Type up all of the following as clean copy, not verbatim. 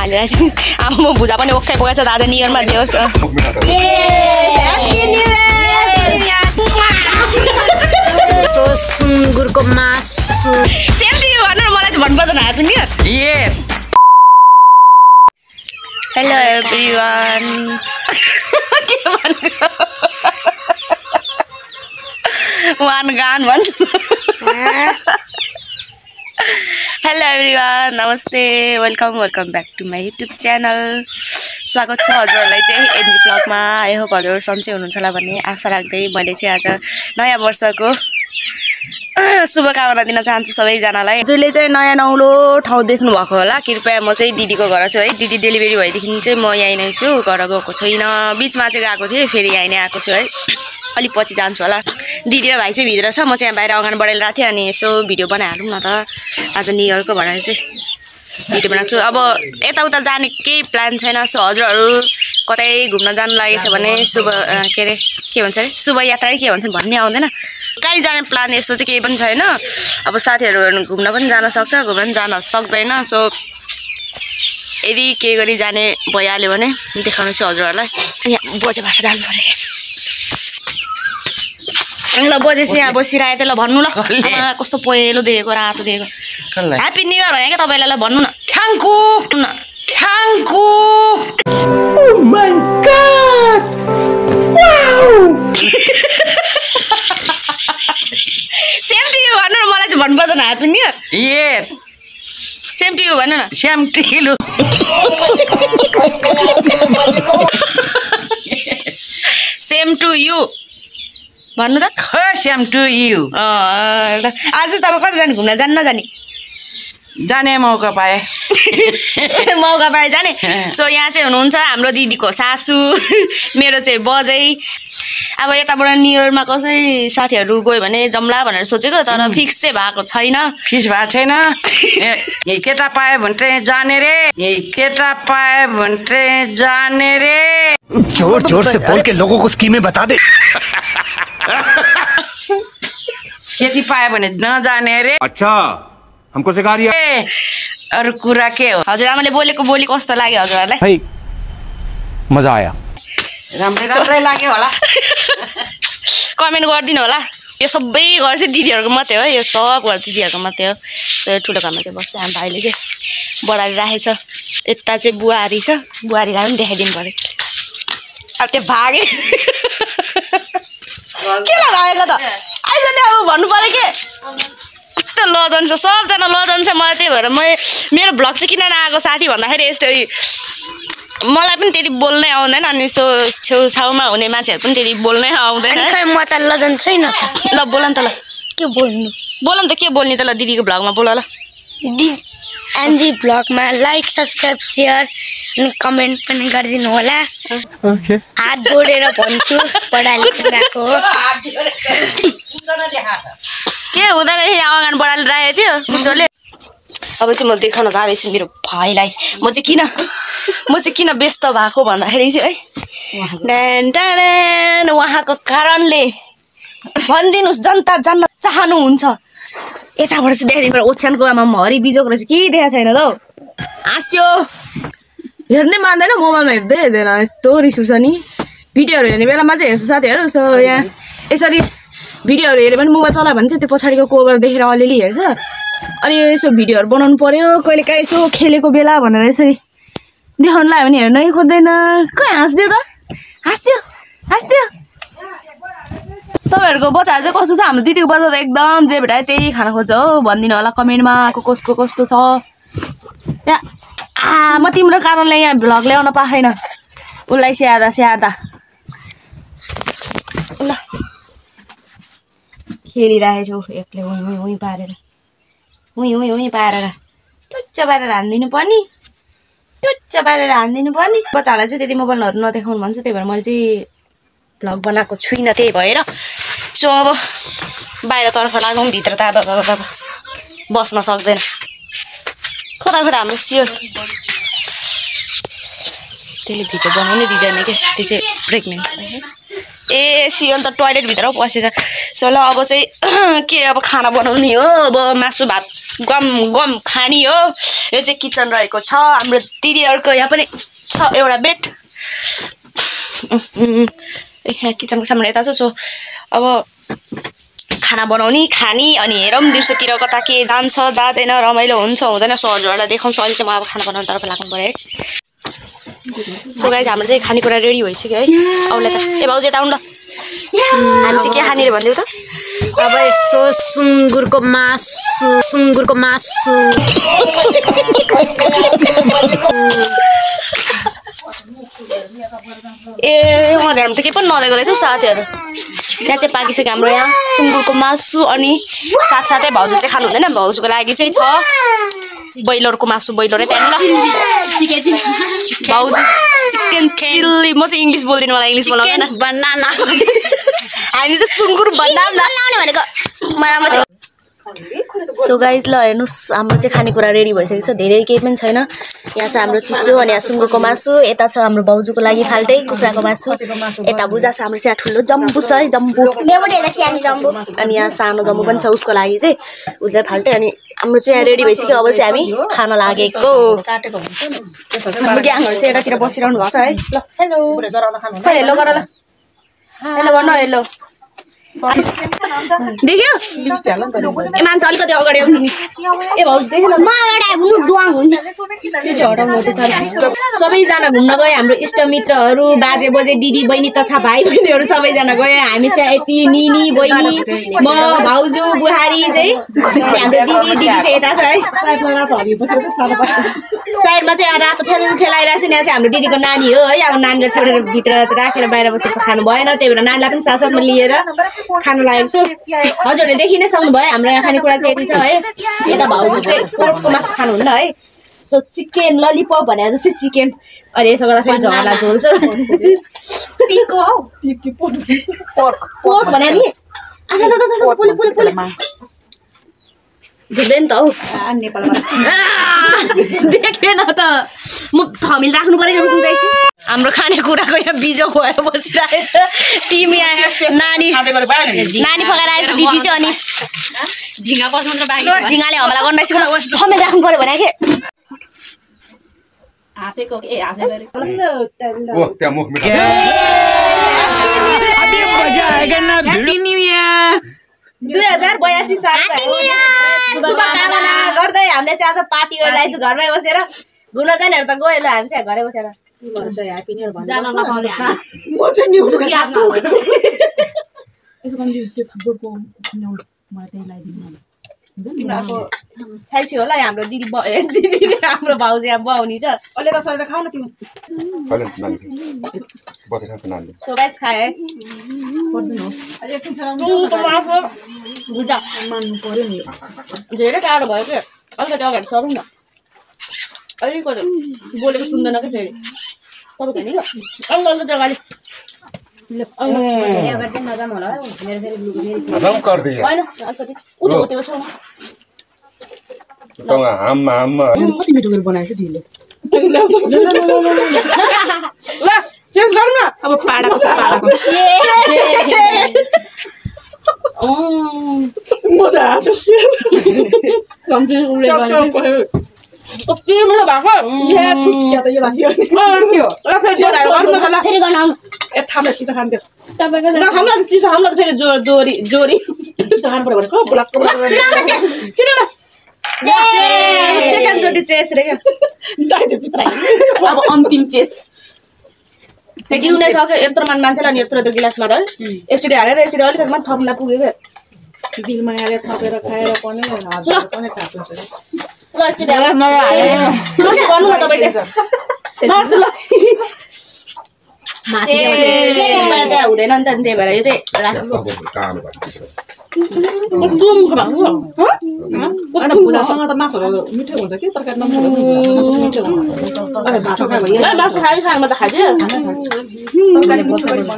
हालिरहेको छु अब म भुजा पनि ओक्कै पकाएको छ दादा न्यु इयरमा जे होस् सो सुँगुरको मासु सेम टु यु भन्नु मलाई चाहिँ भन्नुपर्दैन happy new year hello everyone के भन्नु वान गान भन्छ हेलो एभ्रिवान नमस्ते welcome back to my YouTube channel स्वागत छ हजुरहरूलाई चाहिँ एनजी ब्लगमा आई होप हजुर सन्चै हुनुहुन्छ होला भन्ने आशा राख्दै मैले चाहिँ आज नयाँ वर्षको शुभकामना दिन चाहन्छु सबैजनालाई हजुरले चाहिँ नयाँ नौलो ठाउँ देख्नु भएको होला कृपया म चाहिँ दिदीको घर छु है दिदी डेलिभरी भएदेखि चाहिँ म यहीँ नै छु घर गएको छैन बिचमा चाहिँ गएको थिएँ फेरि यहीँ नै आएको छु है अलि पछि जान्छु होला दिदी र भाइ चाहिँ भित्र छ म चाहिँ यहाँ बाहिर अगाडि बढेर राखेको थिएँ अनि यसो भिडियो बनाइहालौँ न त आज न्यु इयरको भनेर चाहिँ भिडियो बनाएको छु अब यताउता जाने केही प्लान छैन सो हजुरहरू कतै घुम्न जानु लागेको छ भने शुभ के अरे के भन्छ अरे शुभ यात्रा के भन्छ भन्ने आउँदैन कहीँ जाने प्लान यस्तो चाहिँ केही पनि छैन अब साथीहरू घुम्न पनि जान सक्छ घुम्न पनि जान सक्दैन सो यदि के गरी जाने भइहाल्यो भने देखाउनु छु हजुरहरूलाई यहाँ बजेबाट जानु पऱ्यो ल बजे चाहिँ यहाँ बसिरहेको थिएँ ल भन्नु ल कस्तो पहेँलो देखेको रातो देखेको ह्याप्पी न्यु इयर हो क्या तपाईँलाई ल भन्नु न thank you thank you oh my god wow same to you भन्नु न मलाई चाहिँ भन्नुपर्दैन happy new year same to you भन्नु न same to you same to you भन्नु त सेम टु यु आज चाहिँ तपाईँ कता जाने घुम्न जानु नजाने जाने मौका पाएँ मौका पाएँ जाने सो यहाँ चाहिँ हुनुहुन्छ हाम्रो दिदीको सासू मेरो चाहिँ बजै अब यताबाट न्यु इयरमा कसै साथीहरू गयो भने जम्ला भनेर सोचेको तर फिक्स चाहिँ भएको छैन फिक्स भएको छैन यही केटा पायो भने चाहिँ जाने रे यही केटा पायो भने चाहिँ जाने रे जोर जोर से बोल के लोगों को स्कीमें बता दे यति पायो भने नजाने रे अच्छा हमको सिखा रही है अरू कुरा के हो हजुरआमाले बोलेको बोली कस्तो लाग्यो हजुरहरूलाई भाई मजा आया राम्रै लाग्यो होला कमेन्ट गरिदिनु होला यो सबै घर चाहिँ दिदीहरूको मात्रै हो यो सब घर दिदीहरूको मात्रै हो ठुलो घरमा चाहिँ बस्छ हाम्रो भाइले चाहिँ बढाएर राखेको छ यता चाहिँ बुहारी छ बुहारीलाई पनि देखाइदिनु पऱ्यो अब त्यो भागे के लगाएको त आइज नि अब भन्नु पऱ्यो के त्यो लजन छ सबजना लजन छ मलाई त्यही भएर मेरो भ्लग चाहिँ किन नआएको साथी भन्दाखेरि यस्तै मलाई पनि त्यति बोल्नै आउँदैन अनि यसो छेउछाउमा हुने मान्छेहरू पनि त्यति बोल्नै आउँदैन म त लजन छैन ल बोल नि त ल के बोल्नु बोल नि त के बोल्ने त ल दिदीको भ्लगमा बोल ल एनजी ब्लगमा लाइक सब्सक्राइब सेयर अनि कमेन्ट पनि गरिदिनु होला हात जोडेर भन्छु पढा लेखेको के हुँदैन अगाडि बढाएर राखेको थियो कुचोले अब चाहिँ म देखाउन जाँदैछु मेरो भाइलाई म चाहिँ किन व्यस्त भएको भन्दाखेरि चाहिँ है ड्यान ड्यान उहाँको कारणले भनिदिनुहोस् जनता जान्न चाहनुहुन्छ यताबाट चाहिँ देखाइदिनु ओछ्यानको आमा हरि बिजोक रहेछ के देखाएको छैन त हौ हाँस्यो हेर्नै मान्दैन मोबाइलमा हेर्दैन यस्तो रिस उठ्छ नि भिडियोहरू हेर्ने बेलामा चाहिँ हेर्छ साथीहरू सो यहाँ यसरी भिडियोहरू हेऱ्यो भने मोबाइल चलायो भने चाहिँ त्यो पछाडिको कोभर देखेर अलिअलि हेर्छ अनि यसो भिडियोहरू बनाउनु पर्यो कहिले काहीँ यसो खेलेको बेला भनेर यसरी देखाउनु लाग्यो भने हेर्नै खोज्दैन खै हाँस्दियो त हाँस्दियो तपाईँहरूको बच्चाहरू चाहिँ कस्तो छ हाम्रो दिदीको बच्चा त एकदम जे भेटायो त्यही खान खोज्छ हो भनिदिनु होला कमेन्टमा कसको कस्तो छ यहाँ म तिम्रो कारणले यहाँ भ्लग ल्याउन पाएन उसलाई स्याहार्दा ल खेलिरहेको छु एक्लै उहीँ पारेर उहीँ पारेर टुच्च पारेर हानिदिनु पर्ने बच्चाहरूलाई चाहिँ त्यति मोबाइलहरू नदेखाउनु भन्छ त्यही भएर मैले चाहिँ भ्लग बनाएको छुइनँ त्यही भएर सो अब बाहिरतर्फ लागौँ भित्र त अब बस्न सक्दैन कता हाम्रो सियर त्यसले भिडियो बनाउनै दिँदैन क्या त्यो चाहिँ प्रेग्नेन्ट छ ए सियर त टोइलेटभित्र पसेछ सो ल अब चाहिँ के अब खाना बनाउने हो अब मासु भात गम गम खानी हो। यो चाहिँ किचन रहेको छ। हाम्रो दिदीहरूको यहाँ पनि छ एउटा बेड। यहाँ किचनको सामान यता छ। सो अब खाना बनाउने खानी अनि हेरौँ दिउँसोतिर कता के जान्छ जाँदैन रमाइलो हुन्छ हुँदैन। सो हजुरहरूलाई देखाउँछु। अहिले चाहिँ म अब खाना बनाउनु तर्फ लाग्नु पऱ्यो है। सो गाइज हाम्रो चाहिँ खानेकुरा रेडी भइसक्यो है। आउला त ए भाउजू यता आउनु ल। हामी चाहिँ के खाने रे भनिदेऊ त। अब यसो सुँगुरको मासु ए उहाँहरू त केही पनि नदेको रहेछ साथीहरू। यहाँ चाहिँ पाकिसक्यो हाम्रो यहाँ सुँगुरको मासु अनि साथसाथै भाउजू चाहिँ खानु हुँदैन। भाउजूको लागि चाहिँ छ ब्रोइलरको मासु ब्रोइलरै त्यहाँनिर भाउजू चिकन चिल्ली। म चाहिँ इङ्ग्लिस बोल्दिनँ मलाई इङ्ग्लिस बोलाउँदैन बनाना हामी चाहिँ सुँगुर बनाउने भनेको। सो गाइज ल हेर्नुहोस् हाम्रो चाहिँ खानेकुरा रेडी भइसकेको छ। धेरै केही पनि छैन। यहाँ चाहिँ हाम्रो चिसो अनि यहाँ सुँगुरको मासु। यता छ हाम्रो भाउजूको लागि फाल्टै कुखुराको मासु। यता बुझा छ हाम्रो चाहिँ ठुलो जम्बु छ है जम्बु। अनि यहाँ सानो जम्बु पनि छ उसको लागि चाहिँ उसलाई फाल्टै। अनि हाम्रो चाहिँ यहाँ रेडी भइसक्यो। अब चाहिँ हामी खान लागेको। हाम्रो ग्याङहरू चाहिँ यतातिर बसिरहनु भएको छ है। ल हेलो हेलो गर ल हेलो गर्नु हेलो देख्यो ए मान्छे अलिकति अगाडि आऊ तिमी। ए भाउजू देख्यो न सबैजना घुम्न गयो। हाम्रो इष्टमित्रहरू बाजे बोजे दिदी बहिनी तथा भाइ बहिनीहरू सबैजना गयो। हामी चाहिँ यति निनी बहिनी म भाउजू बुहारी चाहिँ हाम्रो दिदी चाहिँ यता छ है। साइडमा चाहिँ रातो खेलाइरहेको छ। यहाँ चाहिँ हाम्रो दिदीको नानी हो है। अब नानीलाई छोडेर भित्र राखेर बाहिर बसेर खानु भएन। त्यही भएर नानीलाई पनि साथसाथमा लिएर खानु लागेको छु। हजुरहरूले देखि नै सक्नुभयो हाम्रो यहाँ खानेकुरा चाहिँ यति छ है। यता भाउजू चाहिँ पोर्कको मासु खानुहुन्न है। सो चिकन ललिपप भनेर जस्तै चिकन। अनि यसो गर्दा फेरि झगडा झोल छ पोर्क भने नि बुझ्दैन त हौ देखेन त। म थमिल राख्नु पऱ्यो जब बुझाइछु। हाम्रो खानेकुराको यहाँ बिजो खुवाएर बसिरहेको छ। टिमी नानी फकाएर आएछ दिदी चाहिँ। अनि झिँगाले हमला गर्न थमिल राख्नु पऱ्यो भने के हाँसेको ए हाँसे गरे 2082 सालको शुभकामना गर्दै हामीले चाहिँ आज पार्टी गरिरहेको छु घरमै बसेर। घुम्न जानेहरू त गयो ल हामी चाहिँ घरै बसेर छाइछु होला हाम्रो दिदी हाम्रो भाउजू यहाँ बाउनी छ। अहिले त सरेर खाऊ न तिमी। सो गाइस खाए धेरै टाढो भयो क्या। अलिकति अगाडि सरौँ न। अलिकति बोलेको सुन्दैन क्या फेरि तपाईँको नि अलिकति अगाडि अब अन्तिम चेस सेटिङ नै सक्यो। यत्रो मान्छेलाई नि यत्रो गिलासमा त है एकचोटि हालेर एकचोटि अलिकति मात्र थप्न पुग्यो क्या। बिलमा हालेर थपेर खाएर पनि गर्नु न तपाईँ चाहिँ त्यहाँ हुँदैन नि त। त्यही भएर यो चाहिँ लास्ट पूजासँग त मासुहरू मिठो हुन्छ कि तरकारी मासु खानु त खाइदियो तरकारी मिठो भएको छ।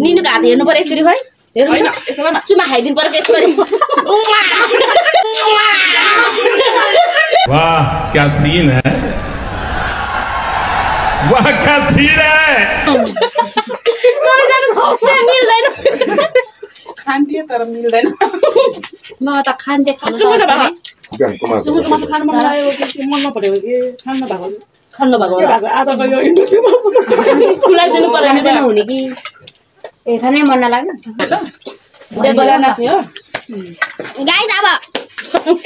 निनुको हात हेर्नु पर्यो एकचोटि खै सुमा खाइदिनु पर्यो यस्तो गरी। वाह क्या सीन है, वाह क्या सीन है। सबैजना मिल्दैन खान्थ्यो तर मिल्दैन। म त खान्थे खानु हुने कि ए खानै मन नलाग्ने गाइस अब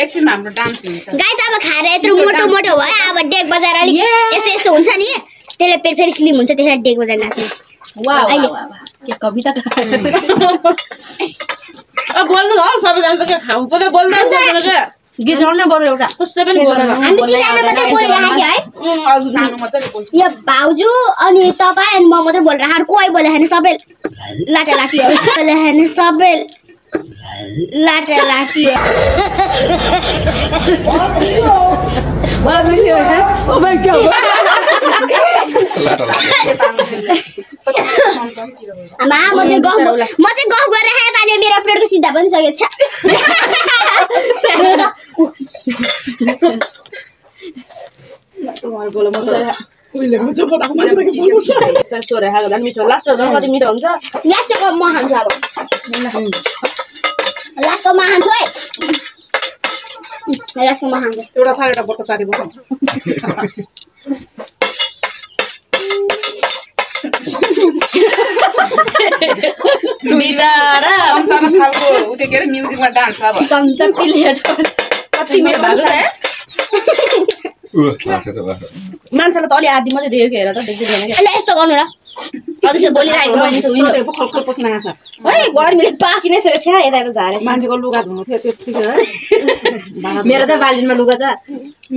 एकछिन हाम्रो डान्स हुन्छ गाइस अब खाएर यत्रो मोटो मोटो भयो अब डेक बजाएर अलि यस्तो यस्तो हुन्छ नि त्यसले पेट फेरि स्लिम हुन्छ त्यसलाई डेक बजाएर नाच्ने वाह के कविता अब बोल्नु न सबैजना त के खाऊ पनि बोल्दैन के गीत गाउन पर्यो एउटा कसै पनि बोल्दैन यो भाउजू अनि तपाईँ अनि म मात्रै बोलिरहेको कोही बोले भने सबै लाटा लाटी बोले भने सबै लाटा लाटी आमा म चाहिँ गफ गरेर खाएँ तानी मेरो प्लेटको सिधा पनि सकेको छ मिठो लास्ट कति मिठो हुन्छ लास्टको म खान्छु अब लास्टको म खान्छु है लास्टको म खान्छु एउटा थाल एउटा बट्टा चारी बस्नु बिचारा थालको उते के अरे म्युजिकमा डान्स अब चम्चा प्लेट कति मिठो भएको मान्छेलाई त अलि आदि मात्रै देखेको हेर त देख्दैन क्या यस्तो गर्नु र अझै चाहिँ बोलिरहेको मान्छे उयो खलखल पस्न आएको छ है गर्मीले पाकिनै छ छ्या यता यता झारे मान्छेको लुगा धुनु थियो त्यतिखेर मेरो त बाल्टिनमा लुगा छ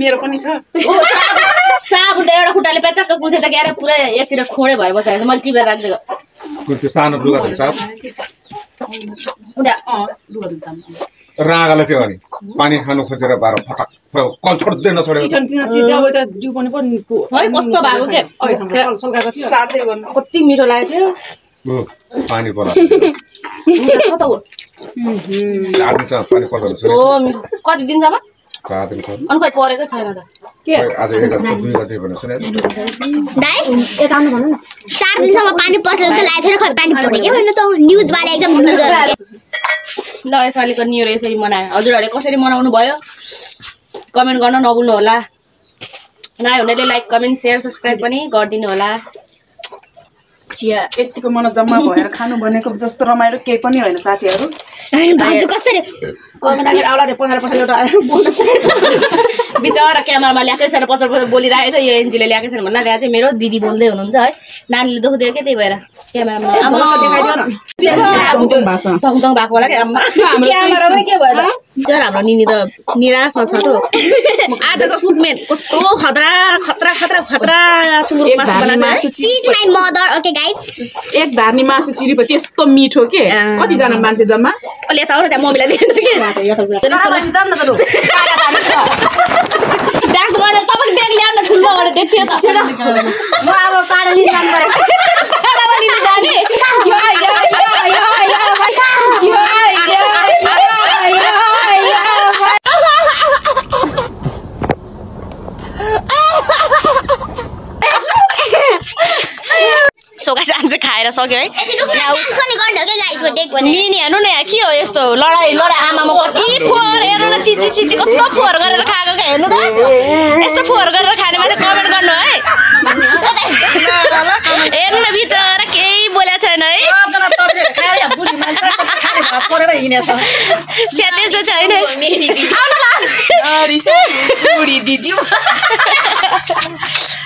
मेरो पनि छ साबुन त एउटा खुट्टाले पेचक्क कुल्छ त क्यारे पुरै एकतिर खोडे भएर बसेको छ मैले टिपेर राखिदिएको त्यो सानो लुगा छ साहब लुगा धुन्छ रागाले चाहिँ अनि पानी खानु खोजेर बाह्र फटक कल छोड्दै नछोडेको सिटाउ त जिउ पनि है कस्तो भएको के सल्काएको थियो चाट्दै गर्नु कति मिठो लाग्यो थियो पानी पर्छ थियो पानी पर्छ कति दिनसम्म 4 दिन छ अनि खोइ परेकै छैन त के आज 1 गते 2 गते भनेको छ नि दाइ एक आउनु भन्नु न 4 दिनसम्म पानी पर्छ जस्तो लाग्यो थियो खै पानी परे के भन्नु त न्यूज वाला एकदम न्यूज ल यसपालिको न्यू इयर यसरी मनायो हजुरहरूले कसरी मनाउनु भयो कमेन्ट गर्न नभुल्नु होला नआयो भनेले लाइक कमेन्ट सेयर सब्स्क्राइब पनि गरिदिनु होला यतिको मन जम्मा भएर खानु भनेको जस्तो रमाइलो केही पनि होइन साथीहरू भाउजू कसरी बिचरा क्यामेरामा ल्याएकै छैन पछाडि पछाडि बोलिरहेको छ यो एनजीले ल्याएको छैन भन्दा त्यहाँ चाहिँ मेरो दिदी बोल्दै हुनुहुन्छ है नानीले दुःख दियो के त्यही भएर क्यामेरामा धङधङ भएको होला क्या क्यामेरा पनि के भयो बिचरा हाम्रो निनी त निराशमा छ त आजको कुकमेन कस्तो खतरा खतरा खतरा खतरा सुँगुरको मासु बनाएको she is my mother okay guys एक धार्नी मासु चिरेपछि यस्तो मिठो के कतिजना मान्छे जम्मा अलि यता आउनु त्यहाँ मम्मीलाई दिनु कि डान्स गरेर तपाईँ ब्याग ल्याउन ठुलो भनेर देखियो त म अब पाडली काम गरे सो गाइस आज खाएर सक्यो है मिनी हेर्नु न के हो यस्तो लडाई आमामा कति फोहोर हेर्नु न चिची चिची कस्तो फोहोर गरेर खाएको क्या हेर्नु त यस्तो फोहोर गरेर खाने मान्छे कमेन्ट गर्नु है हेर्नु न बिचरा केही बोलेको छैन है त्यस्तो छैन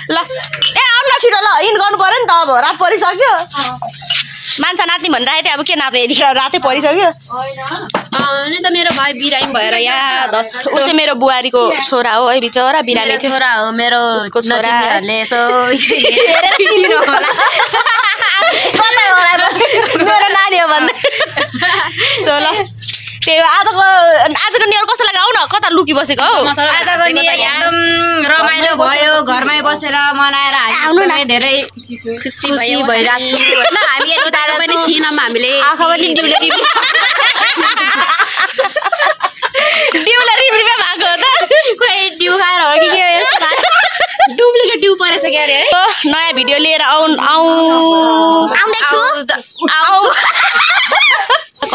ल ए आउनु छिटो ल इन गर्नु पर्यो नि त अब रात परिसक्यो मान्छे नाच्ने भनेर आएको थियो अब के नाच्यो यतिखेर रातै परिसक्यो नि त मेरो भाइ बिरामी भएर यहाँ 10 ऊ चाहिँ मेरो बुहारीको छोरा हो है बिचरा बिरामी छोरा हो मेरो उसको छोराहरूले यसो मेरो नानी हो भन्दै सो ल त्यही आजको न्यु इयर कस्तो लाग्यो आउ न कता लुकी बसेको हौ आजको न्यु इयर एकदम रमाइलो भयो घरमै बसेर मनाएर हामी धेरै खुसी भइरहेको छु हैन हामी यता पनि थिएनौँ हामीले आँखा पनि डिउला रिब्रिबे भएको हो त खोइ डिउ खाएर हो कि के डुप्लिकेट डिउ परेछ के अरे है नयाँ भिडियो लिएर आउँदैछु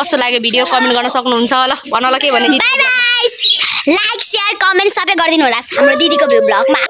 कस्तो लाग्यो भिडियो कमेन्ट गर्न सक्नुहुन्छ होला भन ल के भने by by like share comment सबै गरिदिनु होला हाम्रो दिदीको भ्लगमा